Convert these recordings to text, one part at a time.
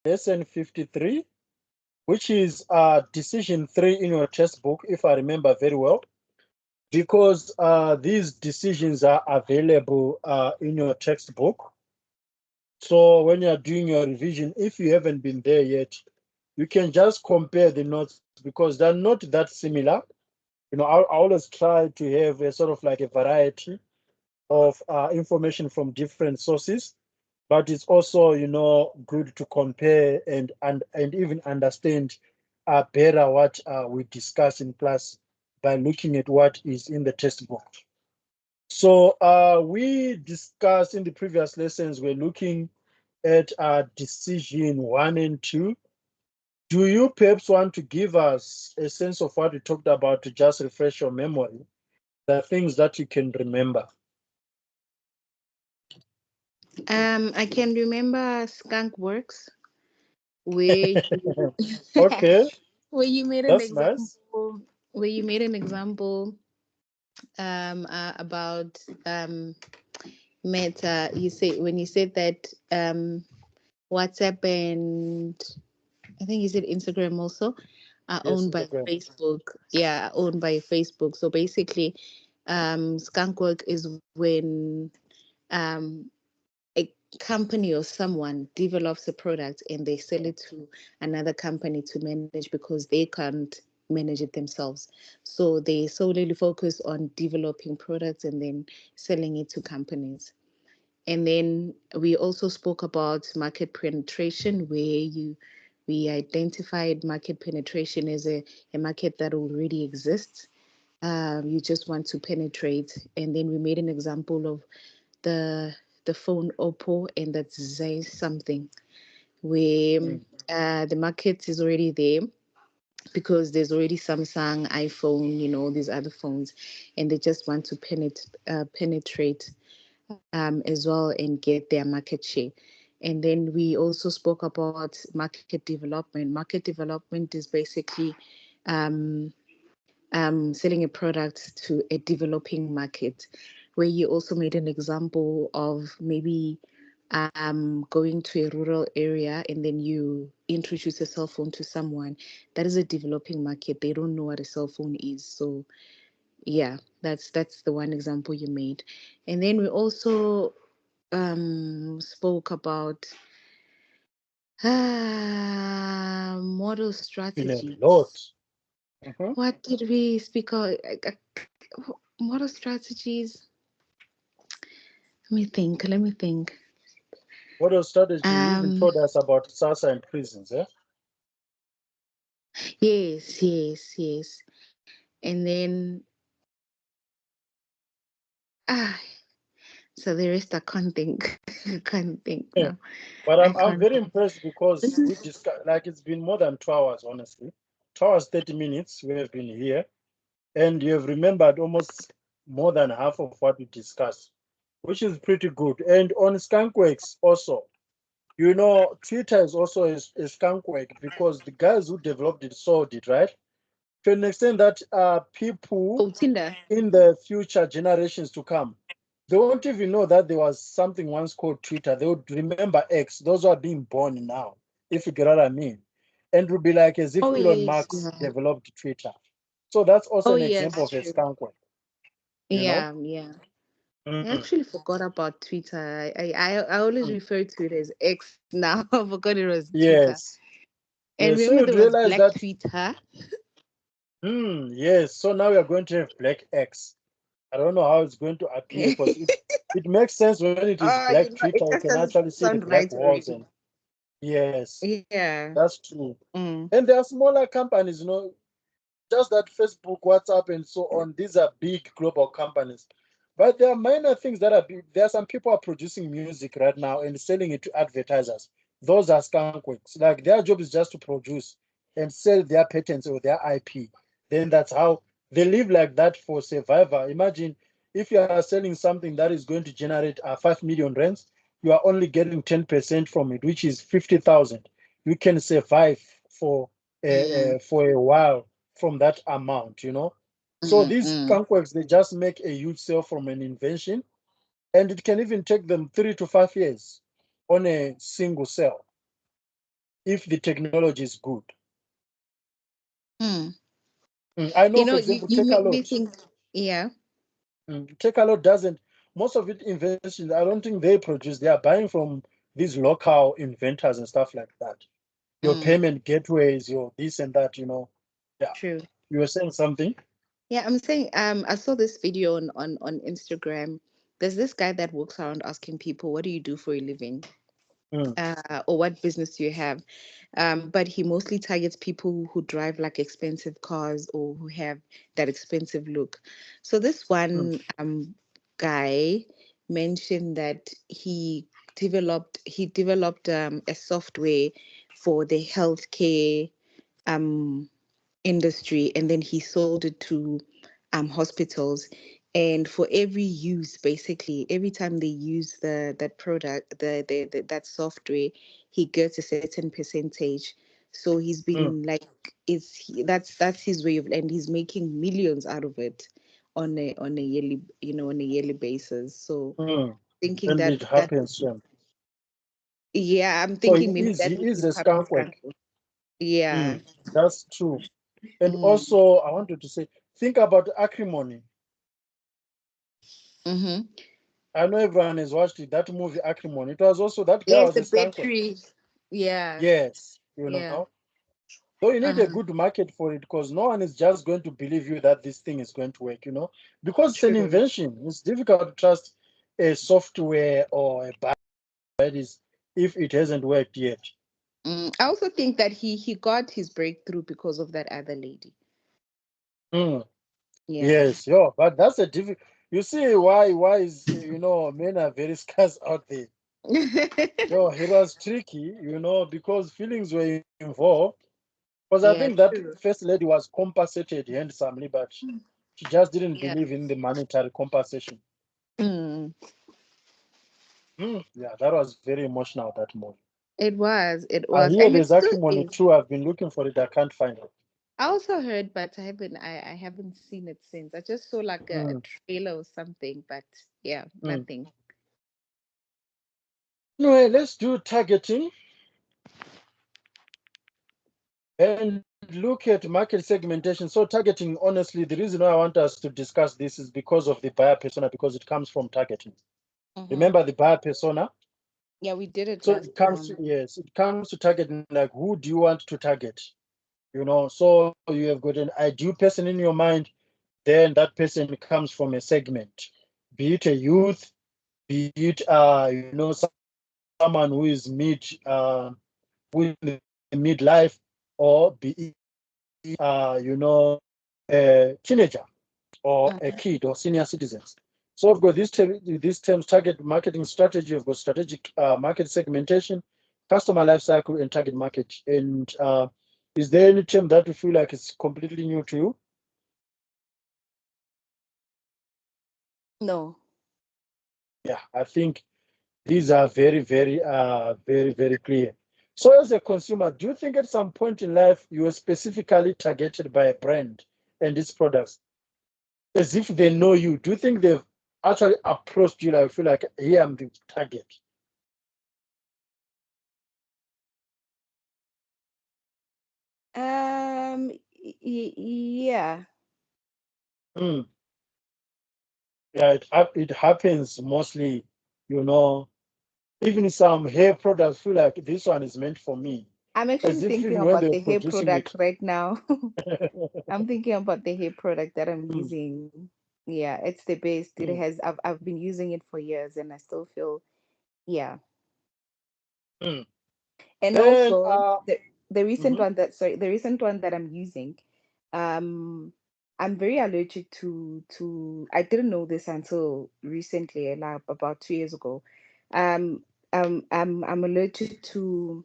lesson 53, which is decision 3 in your textbook, if I remember very well, because these decisions are available in your textbook. So when you're doing your revision, if you haven't been there yet, you can just compare the notes because they're not that similar. I always try to have a sort of like a variety of information from different sources, but it's also, good to compare and even understand better what we discuss in class by looking at what is in the textbook. So we discussed in the previous lessons, we're looking at decision 1 and 2. Do you perhaps want to give us a sense of what we talked about to just refresh your memory, the things that you can remember? I can remember Skunk Works, where you Okay, where you made an that's nice. example, where you made an example about Meta. You say when you said that WhatsApp and I think you said Instagram also are Yes, owned by Instagram. Facebook. Yeah, owned by Facebook. So basically, skunk work is when a company or someone develops a product and they sell it to another company to manage because they can't manage it themselves. So they solely focus on developing products and then selling it to companies. And then we also spoke about market penetration, where we identified market penetration as a market that already exists. You just want to penetrate. And then we made an example of the the phone Oppo and that's Zay something, where Mm. the market is already there because there's already Samsung, iPhone, these other phones, and they just want to penetrate as well and get their market share. And then we also spoke about market development. Market development is basically um, selling a product to a developing market, where you also made an example of maybe going to a rural area and then you introduce a cell phone to someone. That is a developing market. They don't know what a cell phone is. So yeah, that's the one example you made. And then we also spoke about model In a lot. strategies. Mhm. What did we speak of? Model strategies. Let me think. What else strategy you even Um, told us about SASA and prisons, eh? yes, yes, yes. And then ah, so the rest I can't think. I can't think now. Yeah. But I I'm can't very think. impressed This because we is discussed, like, it's been more than 2 hours, honestly. 2 hours, 30 minutes we have been here, and you have remembered almost more than half of what we discussed, which is pretty good. And on Skunkworks also, Twitter is also a skunkwork because the guys who developed it sold it, right? To an extent that people oh Tinder. in the future generations to come, they won't even know that there was something once called Twitter. They would remember X, those who are being born now, if you get what I mean. And it would be like as if Oh Elon yes, Musk yeah. developed Twitter. So that's also Oh an yeah, example it's of a true. skunk work, you know? Yeah, yeah. I Mm. actually forgot about Twitter. I always Mm. refer to it as X now. I forgot it was Twitter. Yes. And Yes. So remember you'd there was realize Black that, Twitter. yes. So now we are going to have Black X. I don't know how it's going to appear because it makes sense when it is Oh, black Twitter. it You just can doesn't actually see the sound black right walls already. and yes, Yeah. that's true. Mm. And there are smaller companies, just that Facebook, WhatsApp, and so on. These are big global companies. But there are minor things that are big. There are some people are producing music right now and selling it to advertisers. Those are skunkworks. Like their job is just to produce and sell their patents or their IP. Then that's how they live like that for survivor. Imagine if you are selling something that is going to generate 5 million rands, you are only getting 10% from it, which is 50,000. You can survive for a while from that amount. So Mm, these mm. skunkworks, they just make a huge sale from an invention, and it can even take them 3 to 5 years on a single sale. if the technology is good. Mm. I know, You for know, you, example, you Take a make me Lot. think. Yeah. Take a Lot doesn't, most of it invests in, I don't think they produce, they are buying from these local inventors and stuff like that. Your Mm. payment gateways, your this and that, Yeah. True. You were saying something? Yeah, I'm saying I saw this video on Instagram. There's this guy that walks around asking people, "What do you do for a living?" Mm, Or what business do you have? But he mostly targets people who drive like expensive cars or who have that expensive look. So this mm, one guy mentioned that he developed a software for the healthcare um industry, and then he sold it to hospitals. And for every use, basically every time they use that product, that software, he gets a certain percentage. So he's mm, been like, that's his way of, and he's making millions out of it on a yearly, on a yearly basis. So mm. thinking And it that would happens, be, yeah. yeah, I'm So thinking maybe he that would is a become a skunk work. skunk. Yeah. That's true. And Mm. also, I wanted to say, think about acrimony. Mm-hmm. I know everyone has watched it, that movie Acrimony. It was also, that guy Yes, was the a skunkwork. battery. Yeah. Yes, Yeah. So you need a Uh-huh. good market for it, because no one is just going to believe you that this thing is going to work, because it's an True. invention. It's difficult to trust a software or a body if it hasn't worked yet. I also think that he got his breakthrough because of that other lady. Mm, Yeah. yes, but that's a difficult. You see why is men are very scarce out there. It was tricky, because feelings were involved. Because I Yeah, think that true. first lady was compensated handsomely, but she just didn't Yeah. believe in the monetary compensation. Mm. Yeah, that was very emotional, that movie. It was, I hear and it there's still Acrimony is. too. I've been looking for it. I can't find it. I also heard, but I haven't seen it since. I just saw like a Mm, trailer or something, but yeah, mm. nothing. Anyway, let's do targeting and look at market segmentation. So targeting, honestly, the reason why I want us to discuss this is because of the buyer persona, because it comes from targeting. Mm-hmm. Remember the buyer persona? Yeah, we did it So last it comes to, time. yes, it comes to targeting, like who do you want to target? So you have got an ideal person in your mind, then that person comes from a segment, be it a youth, be it someone who is who is in the midlife, or be it a teenager or a Mm-hmm. kid or senior citizens. So we've got these terms: target marketing strategy. We've got strategic market segmentation, customer life cycle, and target market. And is there any term that you feel like is completely new to you? No. Yeah, I think these are very, very, very, very clear. So, as a consumer, do you think at some point in life you were specifically targeted by a brand and its products, as if they know you? Do you think they've actually approached you, like, feel like, here I'm the target? Yeah. Mm. Yeah, it happens mostly, you know. Even some hair products feel like this one is meant for me, I'm as actually if thinking even when about they're the hair producing it. product right now. I'm thinking about the hair product that I'm Mm, using. Yeah, it's the best. It mm, has I've been using it for years and I still feel, yeah. mm. And And also the recent mhm, one that sorry, the recent one that I'm using, um I'm very allergic to I didn't know this until recently, like about 2 years ago. Um I'm allergic to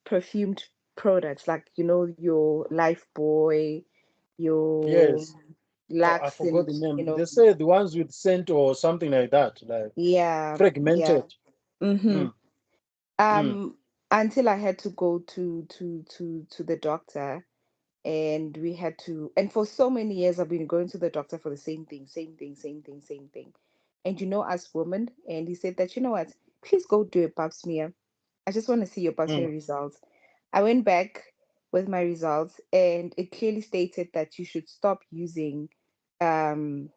perfumed products, like your Life Boy, your yes. Oh, I Lux, forgot and the name. They say the ones with scent or something like that, like yeah, yeah. fragmented. Mm-hmm. Mm, mm, Um, until I had to go to the doctor, and we had to, and for so many years I've been going to the doctor for the same thing, same thing, same thing, same thing. And us women, and he said that, please go do a pap smear. I just want to see your pap mm, smear results. I went back with my results, and it clearly stated that you should stop using um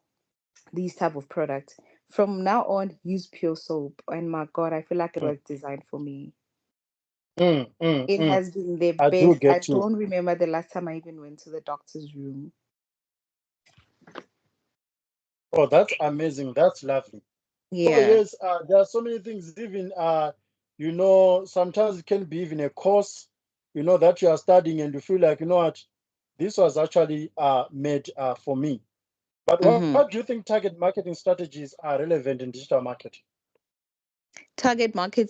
these type of products. From now on, use pure soap. And my God, I feel like it Mm, was designed for me. mm, mm, It mm. has been the I do best. I get you. don't remember the last time I even went to the doctor's room. Oh, that's amazing. That's lovely. So Yeah. yes, there are so many things. Even sometimes it can be even a course, that you are studying, and you feel like, what, this was actually made for me. But Mm-hmm. what do you think target marketing strategies are relevant in digital marketing Target market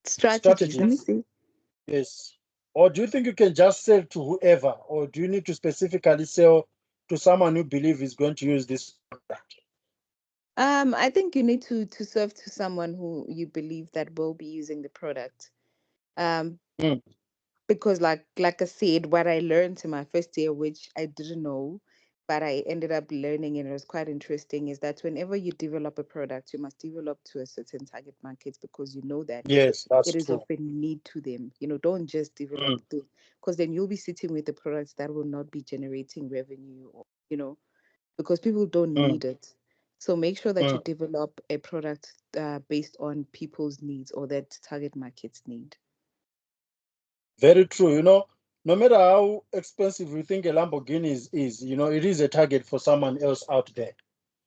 strategies. Let me strategies? see. Yes. Or do you think you can just sell to whoever, or do you need to specifically sell to someone you believe is going to use this product? I think you need to serve to someone who you believe that will be using the product. Um, Mm, because like I said, what I learned in my first year, which I didn't know, but I ended up learning and it was quite interesting, is that whenever you develop a product, you must develop to a certain target market because you know that yes, that's it is true. of a need to them. Don't just develop Mm, because then you'll be sitting with the products that will not be generating revenue or because people don't mm, need it. So make sure that you mm. develop a product based on people's needs or that target market's need. Very true. No matter how expensive you think a Lamborghini is, it is a target for someone else out there.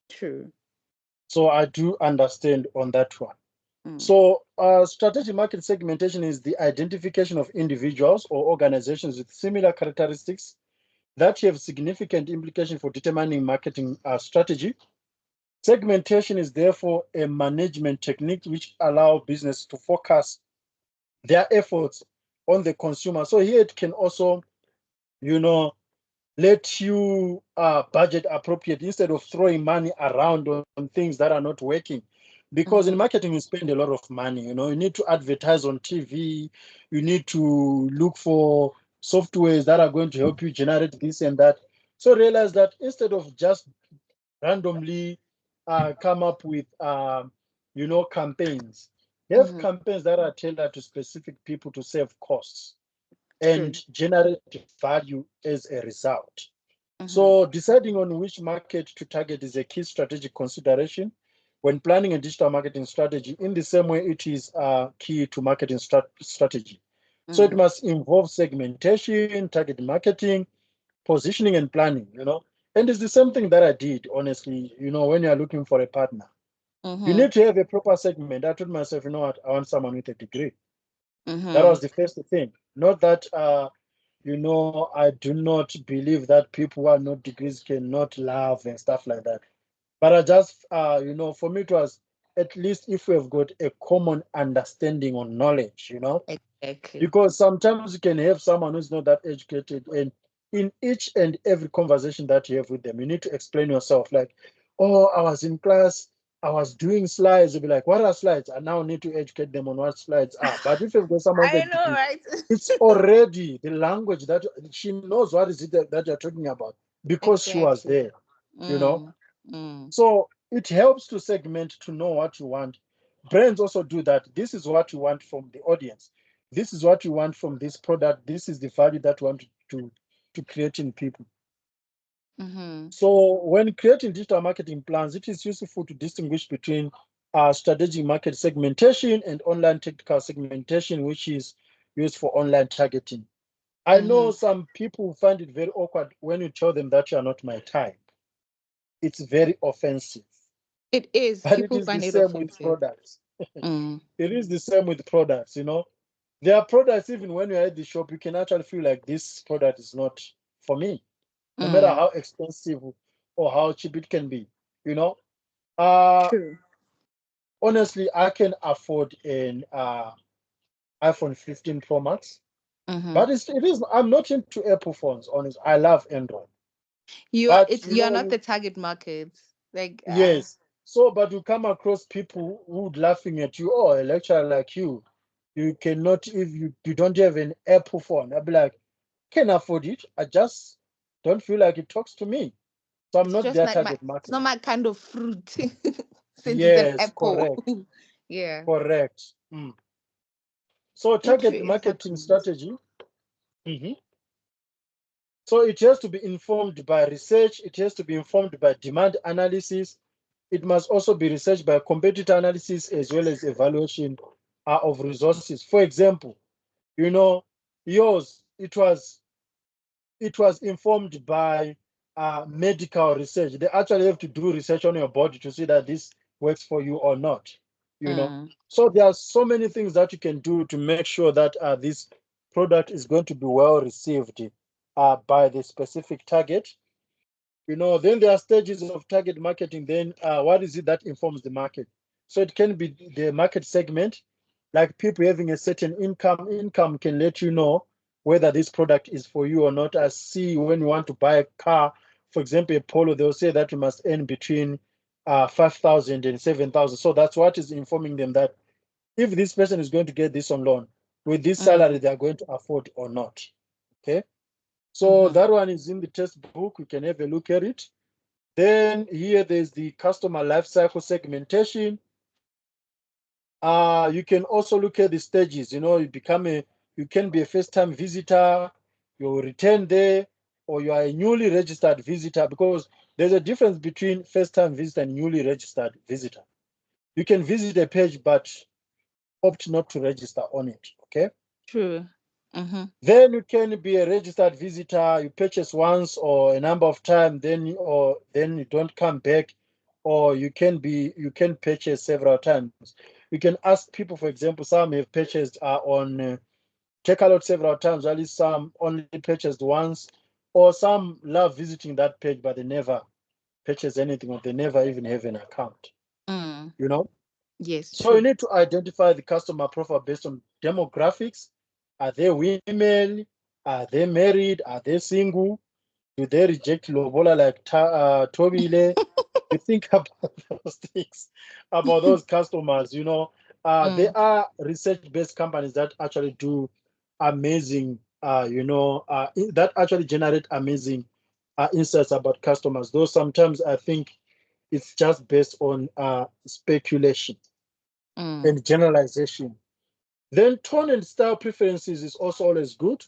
True. So I do understand on that one. Mm. So strategic market segmentation is the identification of individuals or organizations with similar characteristics that have significant implication for determining marketing strategy. Segmentation is therefore a management technique which allow business to focus their efforts on the consumer. So here it can also, you know, let you budget appropriate instead of throwing money around on things that are not working. Because in Mm-hmm. marketing, you spend a lot of money. You need to advertise on TV, you need to look for softwares that are going to help you generate this and that. So realize that instead of just randomly come up with campaigns, have Mm-hmm. campaigns that are tailored to specific people to save costs and True. generate value as a result. Mm-hmm. So deciding on which market to target is a key strategic consideration when planning a digital marketing strategy. In the same way, it is key to marketing strategy. So it Mm. must involve segmentation, target marketing, positioning, and planning. And it's the same thing that I did, honestly. When you're looking for a partner, you Mm-hmm. need to have a proper segment. I told myself, you know what, I want someone with a degree. That Mm-hmm. was the first thing. Not that I do not believe that people who are not degrees cannot love and stuff like that. But I just, for me, it was at least if we have got a common understanding on knowledge. Exactly. Because sometimes you can have someone who's not that educated, and in each and every conversation that you have with them, you need to explain yourself. Like, oh, I was in class, I was doing slides. You'll be like, what are slides? I now need to educate them on what slides are. But if you've got someone with I a know, degree, right? it's already the language that she knows what is it that you're talking about because she was Exactly. there. Mm. Mm. So it helps to segment to know what you want. Brands also do that. This is what you want from the audience. This is what you want from this product. This is the value that you want to create in people. Mm-hmm. So when creating digital marketing plans, it is useful to distinguish between strategic market segmentation and online tactical segmentation, which is used for online targeting. I know Mm-hmm. some people find it very awkward when you tell them that you are not my type. It's very offensive. It is. But it People is the find it same with offensive. products. Mm. It is the same with products. There are products, even when you're at the shop, you can actually feel like this product is not for me, no matter Mm. how expensive or how cheap it can be. You know, uh, True. honestly, I can afford an iPhone 15 Pro Max, Mm-hmm. but it is. I'm not into Apple phones. Honestly, I love Android, but You're not the target market. Like yes. So, but you come across people who would laughing at you. Oh, a lecturer like you cannot if you don't have an Apple phone. I'll be like, can afford it. I just don't feel like it talks to me. So I'm it's not just their not target it's market. not my kind of fruit since it's an Yes, apple. correct, Yeah. correct. Mm. So target marketing strategy. So it has to be informed by research. It has to be informed by demand analysis. It must also be researched by competitor analysis as well as evaluation of resources. For example, yours, it was informed by medical research. They actually have to do research on your body to see that this works for you or not. So there are so many things that you can do to make sure that this product is going to be well received by the specific target. Then there are stages of target marketing. Then what is it that informs the market? So it can be the market segment, like people having a certain income. Income can let you know whether this product is for you or not. I see when you want to buy a car, for example, a Polo, they'll say that you must earn between 5,000 and 7,000. So that's what is informing them that if this person is going to get this on loan, with this salary, they are going to afford or not. Okay. So that one is in the textbook. We can have a look at it. Then here there's the customer lifecycle segmentation. You can also look at the stages. You can be a first-time visitor, you return there, or you are a newly registered visitor, because there's a difference between first-time visitor and newly registered visitor. You can visit a page but opt not to register on it. Okay. True. Then you can be a registered visitor. You purchase once or a number of times, then you don't come back, or you can purchase several times. You can ask people, for example, some have purchased on Takealot several times, while some only purchased once, or some love visiting that page but they never purchase anything, or they never even have an account. Yes, So you true. need to identify the customer profile based on demographics. Are they women? Are they married? Are they single? Do they reject lobola like Tobile? You think about those things, about those customers. There are research-based companies that actually do amazing, that actually generate amazing insights about customers. Though sometimes I think it's just based on speculation and generalization. Then tone and style preferences is also always good.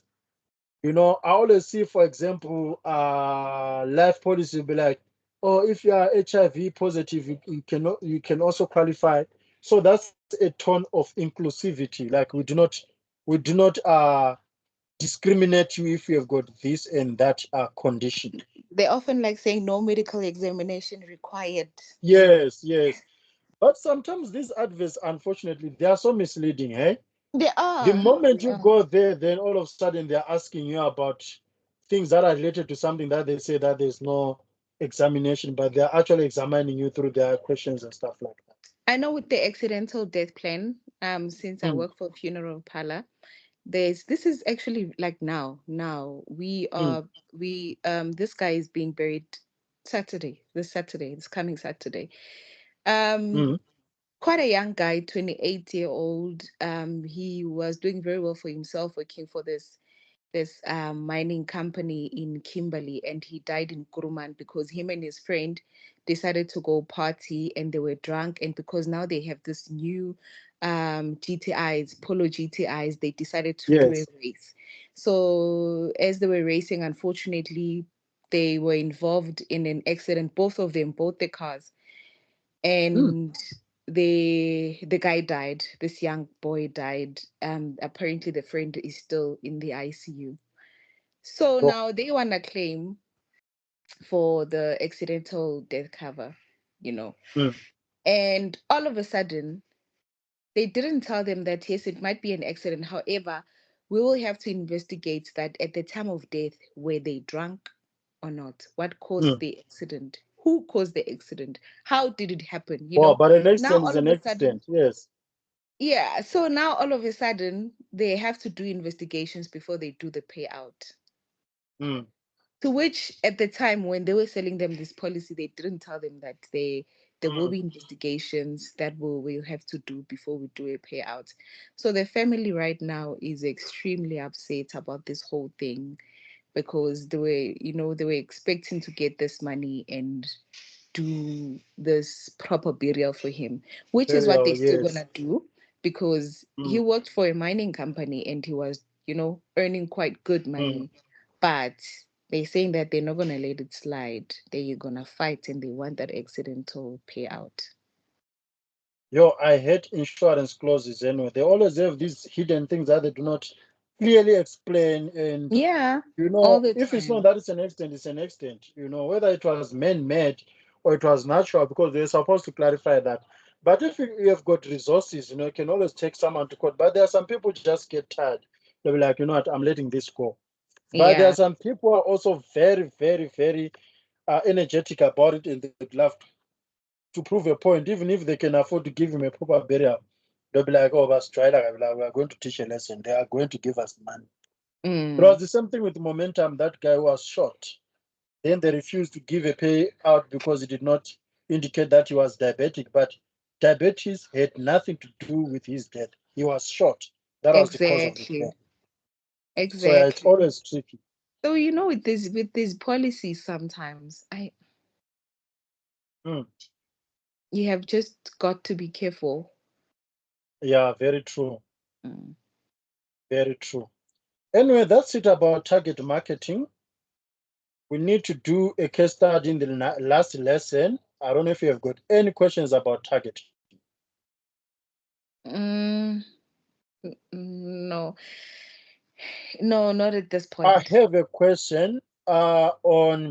I always see, for example, life policy will be like, oh, if you are HIV positive, you can also qualify. So that's a tone of inclusivity. Like we do not discriminate you if you have got this and that condition. They often like saying no medical examination required. Yes, yes. But sometimes these adverts, unfortunately, they are so misleading, eh? They The are. moment you go there, then all of a sudden they're asking you about things that are related to something that they say that there's no examination, but they're actually examining you through their questions and stuff like that. I know with the accidental death plan, since I Mm, work for a funeral parlor, this is actually like now mm, this guy is being buried this coming Saturday. mm. Quite a young guy, 28-year old. He was doing very well for himself, working for this mining company in Kimberley, and he died in Kuruman because him and his friend decided to go party and they were drunk. And because now they have this new GTIs, Polo GTIs, they decided to do a Yes. race. So as they were racing, unfortunately, they were involved in an accident, both of them, both the cars. Mm. And the guy died. This young boy died. Apparently the friend is still in the ICU. So Oh, now they want to claim for the accidental death cover, you know. mm, And all of a sudden, they didn't tell them that yes, it might be an accident. However, we will have to investigate that at the time of death, were they drunk or not? What caused mm. the accident? Who caused the accident? How did it happen? Wow, but an Now accident is all an of a sudden, accident. Yes. yeah. So now all of a sudden, they have to do investigations before they do the payout. Mm, To which at the time when they were selling them this policy, they didn't tell them that there will mm. be investigations that we'll have to do before we do a payout. So the family right now is extremely upset about this whole thing because they were expecting to get this money and do this proper burial for him, which is Very what they're well, still yes. gonna do. because he Mm, worked for a mining company and he was, earning quite good mm. money. But they're saying that they're not going to let it slide. They're going to fight and they want that accidental payout. Yo, I hate insurance clauses anyway. They always have these hidden things that they do not clearly explain. And, Yeah, all the if it's not time. that it's an accident, it's an accident. Whether it was man-made or it was natural, because they're supposed to clarify that. But if you have got resources, you can always take someone to court. But there are some people who just get tired. They'll be like, you know what, I'm letting this go. But there are Yeah, some people who are also very, very, very energetic about it, and they'd love to prove a point, even if they can afford to give him a proper burial. They'll be like, oh, but like, we are going to teach a lesson. They are going to give us money. It was mm, the same thing with Momentum. That guy was shot. Then they refused to give a payout because he did not indicate that he was diabetic. But diabetes had nothing to do with his death. He was shot. That was the cause of his exactly. death. So yeah, it's Exactly. always tricky. So with these policies, sometimes Mm, you have just got to be careful. yeah, very true. Mm. Very true. Anyway, that's it about target marketing. We need to do a case study in the last lesson. I don't know if you have got any questions about targeting. Mm, no, no, not at this I point. have a question on